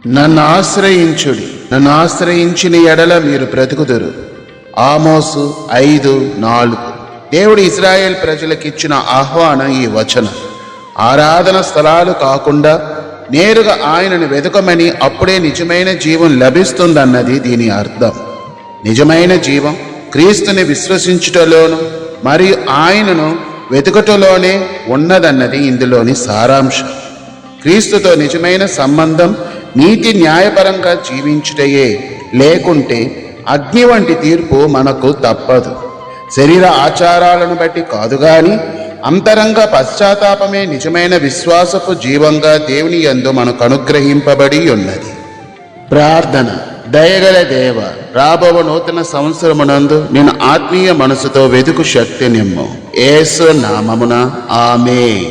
నన్ను ఆశ్రయించుడి, నన్ను ఆశ్రయించిన ఎడల మీరు బ్రతుకుదురు. ఆమోసు 5:4. దేవుడు ఇశ్రాయేల్ ప్రజలకిచ్చిన ఆహ్వానం ఈ వచనం. ఆరాధన స్థలాలు కాకుండా నేరుగా ఆయనను వెతుకమని, అప్పుడే నిజమైన జీవం లభిస్తుందన్నది దీని అర్థం. నిజమైన జీవం క్రీస్తుని విశ్వసించుటలోను మరియు ఆయనను వెతుకటలోనే ఉన్నదన్నది ఇందులోని సారాంశం. క్రీస్తుతో నిజమైన సంబంధం నీతి న్యాయపరంగా జీవించుటయే, లేకుంటే అగ్ని వంటి తీర్పు మనకు తప్పదు. శరీర ఆచారాలను బట్టి కాదు గాని అంతరంగ పశ్చాత్తాపమే నిజమైన విశ్వాసపు జీవంగా దేవుని యందు మనకు అనుగ్రహింపబడి ఉన్నది. ప్రార్థన. దయగల దేవ, రాబోవ నూతన సంవత్సరమునందు నేను ఆత్మీయ మనసుతో వెతుకు శక్తి నిమ్ము. యేసు నామమున ఆమేన్.